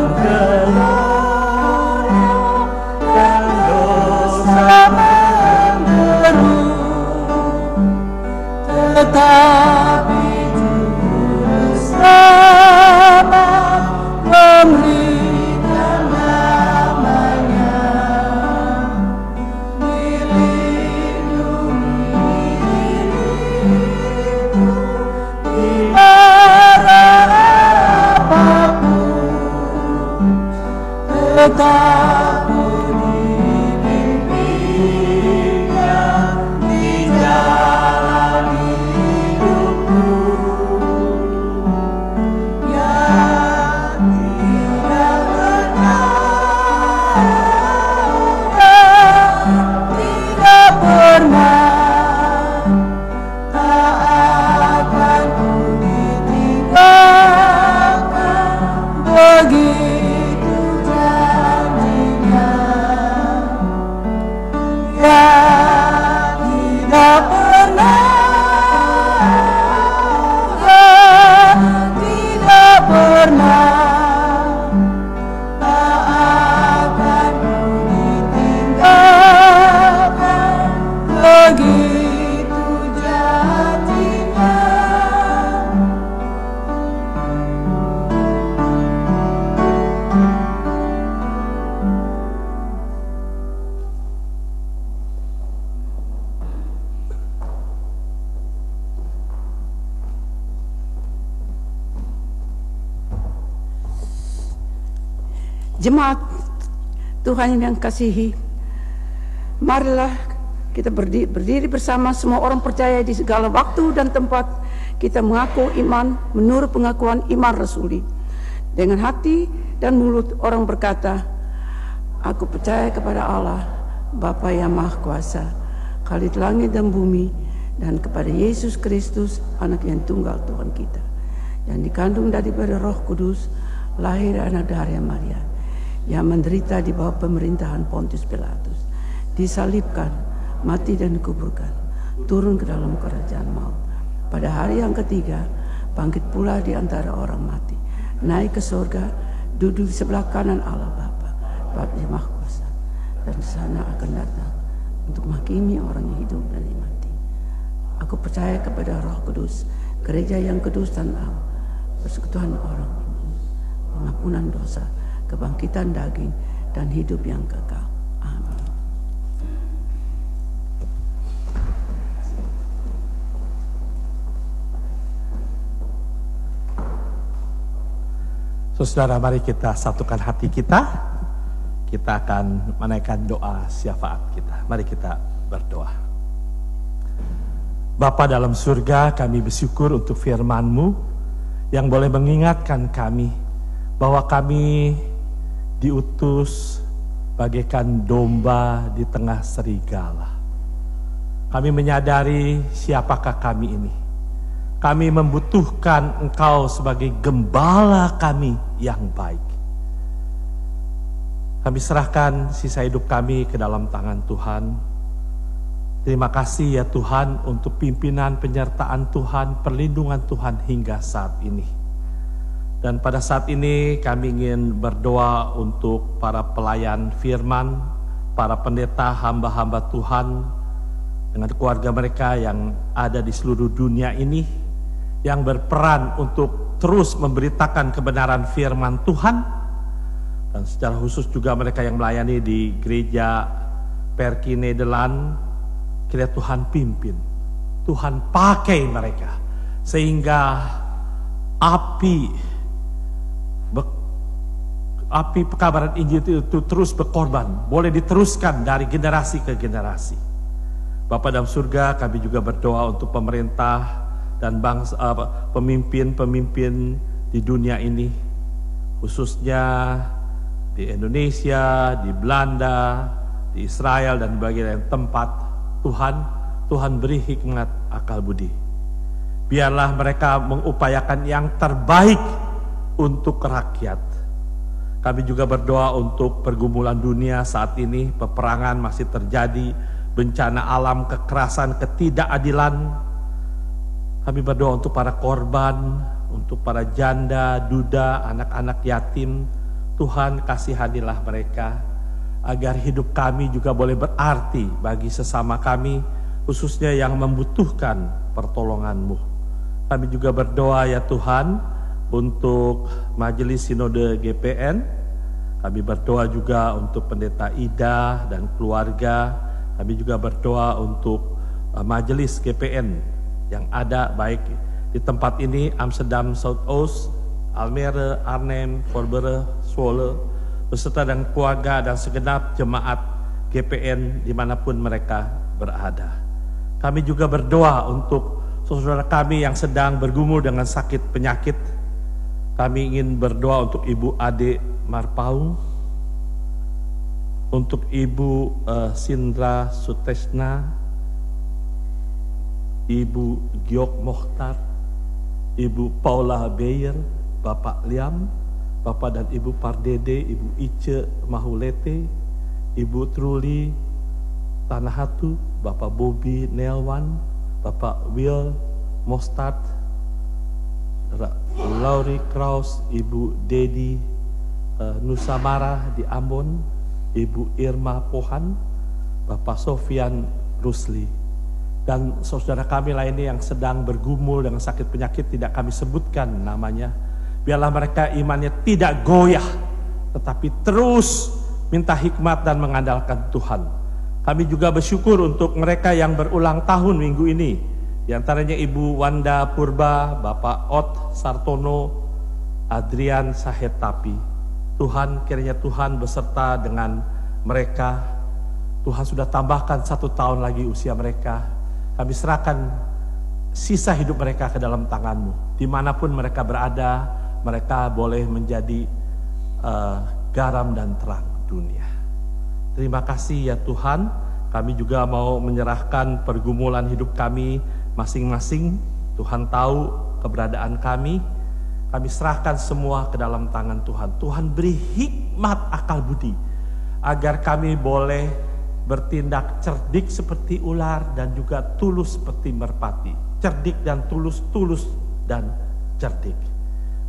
Menggelora dan dosa Jemaat Tuhan yang kasihi, marilah kita berdiri bersama semua orang percaya di segala waktu dan tempat. Kita mengaku iman menurut pengakuan iman rasuli. Dengan hati dan mulut orang berkata, aku percaya kepada Allah, Bapa yang Maha Kuasa, Khalid langit dan bumi, dan kepada Yesus Kristus, anak yang tunggal Tuhan kita, yang dikandung daripada Roh Kudus, lahir anak dari Maria, yang menderita di bawah pemerintahan Pontius Pilatus, disalibkan, mati dan dikuburkan, turun ke dalam kerajaan maut. Pada hari yang ketiga, bangkit pula di antara orang mati, naik ke surga, duduk di sebelah kanan Allah Bapa, Bapa yang Maha Kuasa, dan di sana akan datang untuk menghakimi orang yang hidup dan yang mati. Aku percaya kepada Roh Kudus, gereja yang kudus dan am, persekutuan orang, pengampunan dosa, kebangkitan daging, dan hidup yang kekal. Amin. Saudara, mari kita satukan hati kita. Kita akan menaikkan doa syafaat kita. Mari kita berdoa. Bapa dalam surga, kami bersyukur untuk firman-Mu yang boleh mengingatkan kami bahwa kami diutus bagaikan domba di tengah serigala. Kami menyadari siapakah kami ini. Kami membutuhkan Engkau sebagai gembala kami yang baik. Kami serahkan sisa hidup kami ke dalam tangan Tuhan. Terima kasih ya Tuhan untuk pimpinan, penyertaan Tuhan, perlindungan Tuhan hingga saat ini. Dan pada saat ini kami ingin berdoa untuk para pelayan firman, para pendeta, hamba-hamba Tuhan, dengan keluarga mereka yang ada di seluruh dunia ini, yang berperan untuk terus memberitakan kebenaran firman Tuhan, dan secara khusus juga mereka yang melayani di gereja Perki Nederland. Kiranya Tuhan pimpin, Tuhan pakai mereka, sehingga api pekabaran Injil itu terus berkorban, boleh diteruskan dari generasi ke generasi. Bapa dalam surga, kami juga berdoa untuk pemerintah dan bangsa, pemimpin-pemimpin di dunia ini, khususnya di Indonesia, di Belanda, di Israel, dan di bagian tempat. Tuhan beri hikmat akal budi. Biarlah mereka mengupayakan yang terbaik untuk rakyat. Kami juga berdoa untuk pergumulan dunia saat ini, peperangan masih terjadi, bencana alam, kekerasan, ketidakadilan. Kami berdoa untuk para korban, untuk para janda, duda, anak-anak yatim. Tuhan kasihanilah mereka, agar hidup kami juga boleh berarti bagi sesama kami, khususnya yang membutuhkan pertolongan-Mu. Kami juga berdoa ya Tuhan untuk Majelis Sinode GPN. Kami berdoa juga untuk Pendeta Ida dan keluarga. Kami juga berdoa untuk Majelis GPN yang ada baik di tempat ini, Amsterdam, Zuidoost, Almere, Arnhem, Voorburg, Zwolle, beserta dan keluarga dan segenap jemaat GPN dimanapun mereka berada. Kami juga berdoa untuk saudara kami yang sedang bergumul dengan sakit penyakit. Kami ingin berdoa untuk Ibu Ade Marpaung, untuk Ibu Sindra Sutesna, Ibu Giok Mohtar, Ibu Paula Beyer, Bapak Liam, Bapak dan Ibu Pardede, Ibu Ice Mahulete, Ibu Truli Tanahatu, Bapak Bobby Nelwan, Bapak Will Mostad, Laurie Kraus, Ibu Dedi Nusamara di Ambon, Ibu Irma Pohan, Bapak Sofian Rusli, dan saudara kami lainnya yang sedang bergumul dengan sakit penyakit tidak kami sebutkan namanya. Biarlah mereka imannya tidak goyah, tetapi terus minta hikmat dan mengandalkan Tuhan. Kami juga bersyukur untuk mereka yang berulang tahun minggu ini. Di antaranya Ibu Wanda Purba, Bapak Ot Sartono, Adrian Sahetapi, Tuhan, kiranya Tuhan beserta dengan mereka. Tuhan sudah tambahkan 1 tahun lagi usia mereka. Kami serahkan sisa hidup mereka ke dalam tangan-Mu. Dimanapun mereka berada, mereka boleh menjadi garam dan terang dunia. Terima kasih ya Tuhan. Kami juga mau menyerahkan pergumulan hidup kami masing-masing. Tuhan tahu keberadaan kami. Kami serahkan semua ke dalam tangan Tuhan. Tuhan beri hikmat akal budi agar kami boleh bertindak cerdik seperti ular dan juga tulus seperti merpati. Cerdik dan tulus, tulus dan cerdik.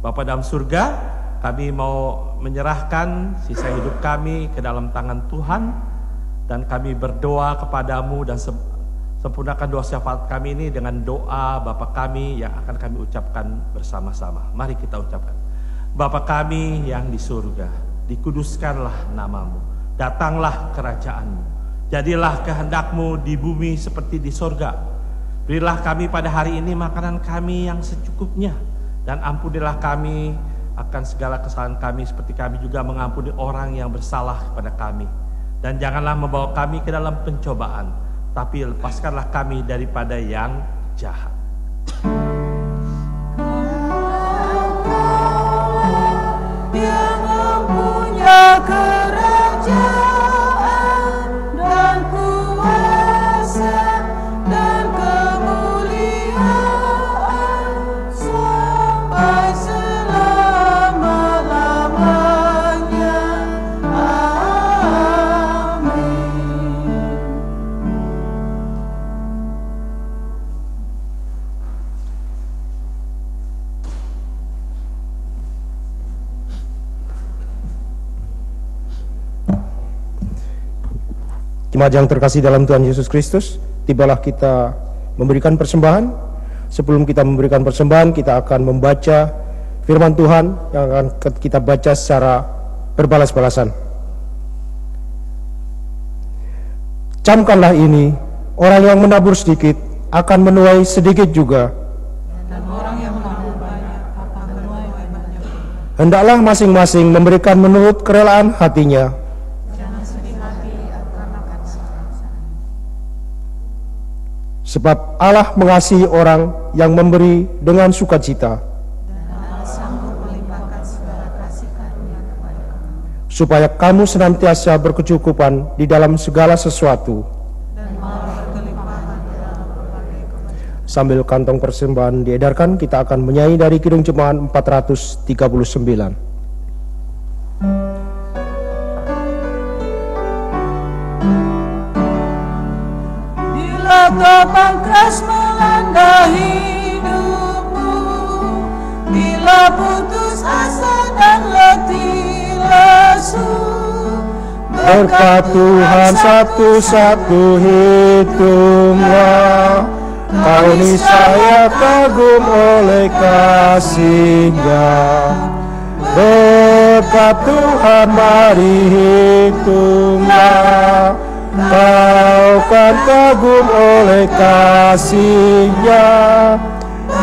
Bapa dalam surga, kami mau menyerahkan sisa hidup kami ke dalam tangan Tuhan, dan kami berdoa kepadamu dan sempurnakan doa syafaat kami ini dengan doa Bapa kami yang akan kami ucapkan bersama-sama. Mari kita ucapkan. Bapa kami yang di surga, dikuduskanlah namamu, datanglah kerajaan-Mu, jadilah kehendak-Mu di bumi seperti di surga. Berilah kami pada hari ini makanan kami yang secukupnya, dan ampunilah kami akan segala kesalahan kami seperti kami juga mengampuni orang yang bersalah kepada kami. Dan janganlah membawa kami ke dalam pencobaan, tapi lepaskanlah kami daripada yang jahat. Yang mempunyai kerajaan dan kuasa dan kemuliaan sampai selama-lamanya. Amin. Jemaat yang terkasih dalam Tuhan Yesus Kristus, tibalah kita memberikan persembahan. Sebelum kita memberikan persembahan, kita akan membaca firman Tuhan yang akan kita baca secara berbalas-balasan. Camkanlah ini, orang yang menabur sedikit akan menuai sedikit juga. Dan orang yang menabur banyak akan menuai banyak. Hendaklah masing-masing memberikan menurut kerelaan hatinya. Jangan sedih hati karena kesalahan. Sebab Allah mengasihi orang yang memberi dengan sukacita, Dan Allah sanggup melimpahkan segala kasih karunia kepada kamu. supaya kamu senantiasa berkecukupan di dalam segala sesuatu. Dan mau berkelimpahan dalam berbagai kebaikan. Sambil kantong persembahan diedarkan, kita akan menyanyi dari Kidung Jemaat 439. Bila topang keras melanda hidupmu, bila putus asa dan letih lesu, Berkat Tuhan satu-satu hitunglah, kau niscaya kagum oleh kasih-Nya. Berkat Tuhan mari hitunglah, kau kan kagum oleh kasih-Nya.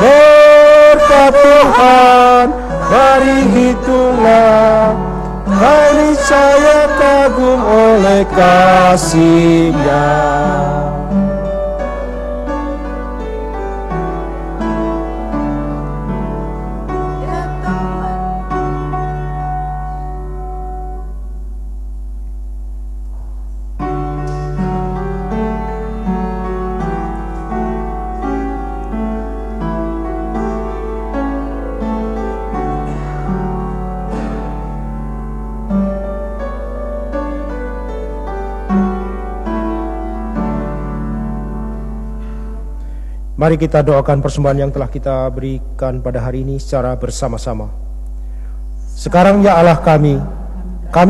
Berkat Tuhan mari hitunglah, kau niscaya kagum oleh kasih-Nya. Mari kita doakan persembahan yang telah kita berikan pada hari ini secara bersama-sama. Sekarang ya Allah kami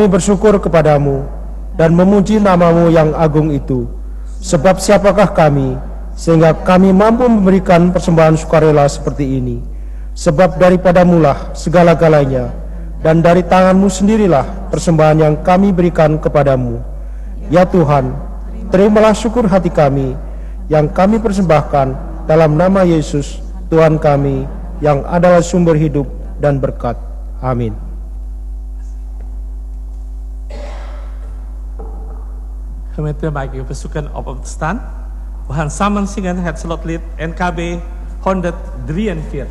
bersyukur kepadamu dan memuji namamu yang agung itu. Sebab siapakah kami sehingga kami mampu memberikan persembahan sukarela seperti ini? Sebab daripadamulah segala-galanya, dan dari tanganmu sendirilah persembahan yang kami berikan kepadamu. Ya Tuhan, terimalah syukur hati kami yang kami persembahkan dalam nama Yesus, Tuhan kami, yang adalah sumber hidup dan berkat. Amin. Gemeente maak ik verzoeken op te staan. We gaan samen zingen het slotlied NKB 143.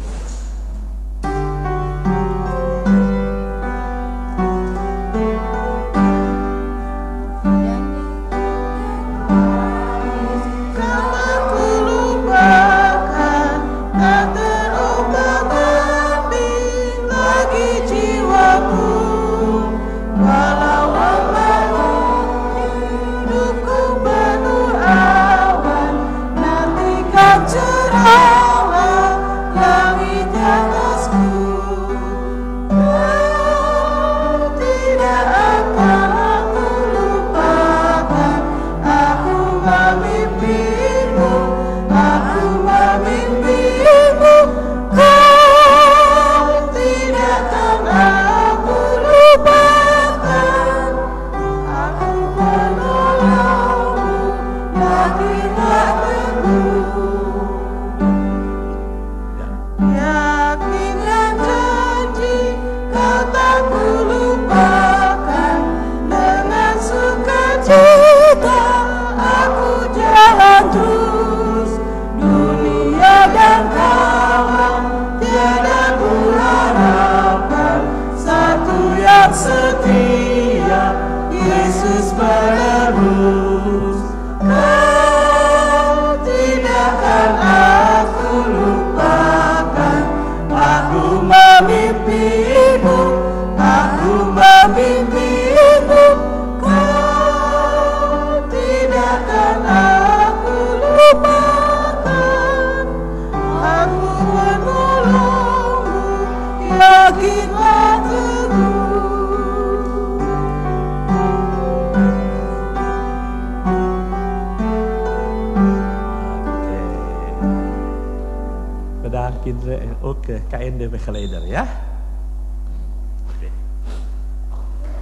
Kinderen en ook KND-begeleider ya.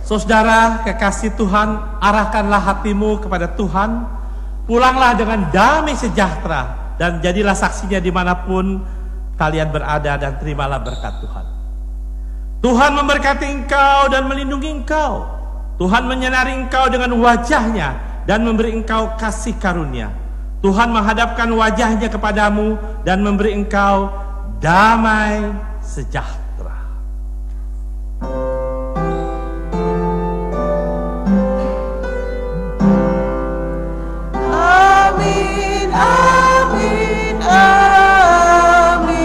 Saudara kekasih Tuhan, arahkanlah hatimu kepada Tuhan, pulanglah dengan damai sejahtera dan jadilah saksinya dimanapun kalian berada dan terimalah berkat Tuhan. Tuhan memberkati engkau dan melindungi engkau. Tuhan menyinari engkau dengan wajahnya dan memberi engkau kasih karunia. Tuhan menghadapkan wajahnya kepadamu dan memberi engkau damai sejahtera. Amin, amin, amin.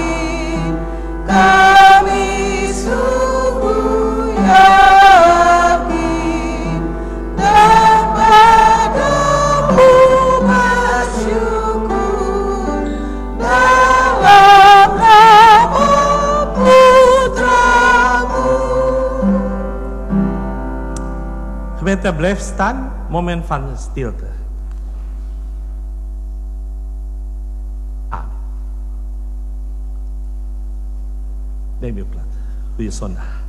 Kami sungguh yakin dan padamu bersyukur dalam nama Putramu. Gemeente blijf staan, moment van stilte. Amen. Neem uw plaats. Goeie zondag.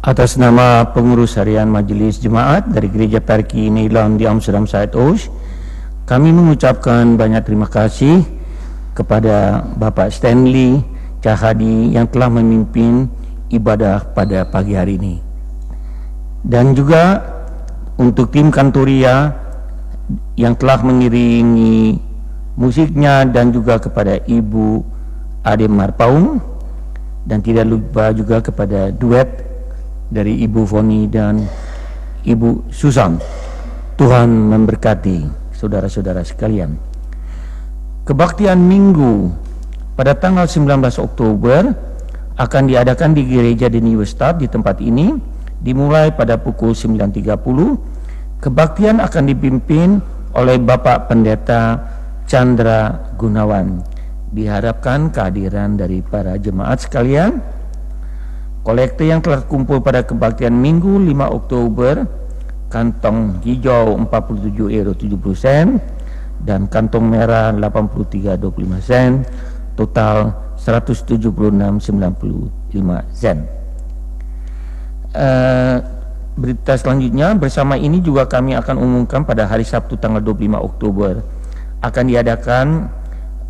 Atas nama pengurus harian Majelis Jemaat dari Gereja Parki Nederland di Amsterdam Zuidoost, kami mengucapkan banyak terima kasih kepada Bapak Stanley Cahadi yang telah memimpin ibadah pada pagi hari ini, dan juga untuk tim Kantoria yang telah mengiringi musiknya, dan juga kepada Ibu Ade Marpaung, dan tidak lupa juga kepada duet dari Ibu Foni dan Ibu Susan. Tuhan memberkati saudara-saudara sekalian. Kebaktian Minggu pada tanggal 19 Oktober akan diadakan di Gereja de Nieuwestad di tempat ini, dimulai pada pukul 9.30. Kebaktian akan dipimpin oleh Bapak Pendeta Chandra Gunawan. Diharapkan kehadiran dari para jemaat sekalian. Kolekte yang telah kumpul pada kebaktian Minggu 5 Oktober kantong hijau 47 euro 70 sen, dan kantong merah 83,25 sen, total 176,95 sen. Berita selanjutnya, bersama ini juga kami akan umumkan pada hari Sabtu tanggal 25 Oktober akan diadakan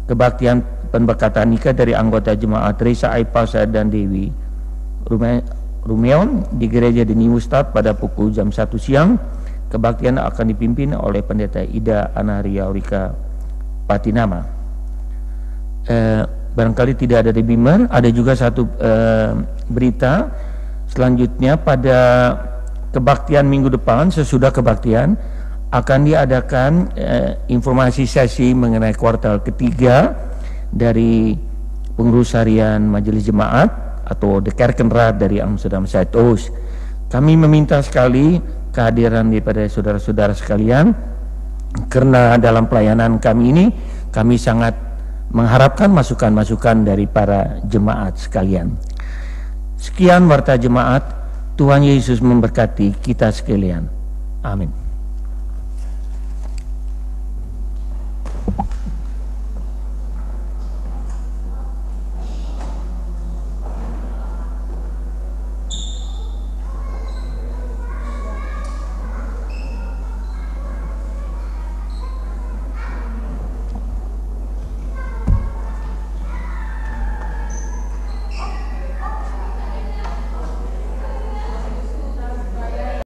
kebaktian pemberkatan nikah dari anggota jemaat Reza Aipasa dan Dewi Rumeon di gereja di New Stad pada pukul jam 1 siang. Kebaktian akan dipimpin oleh pendeta Ida Anaria Aurika Patinama. Barangkali tidak ada di Beamer, ada juga satu berita selanjutnya. Pada kebaktian minggu depan, sesudah kebaktian akan diadakan informasi sesi mengenai kuartal ketiga dari pengurus harian Majelis Jemaat atau The Kerkenraad dari Amsterdam Zuidoost. Kami meminta sekali kehadiran daripada saudara-saudara sekalian, karena dalam pelayanan kami ini kami sangat mengharapkan masukan-masukan dari para jemaat sekalian. Sekian warta jemaat. Tuhan Yesus memberkati kita sekalian. Amin.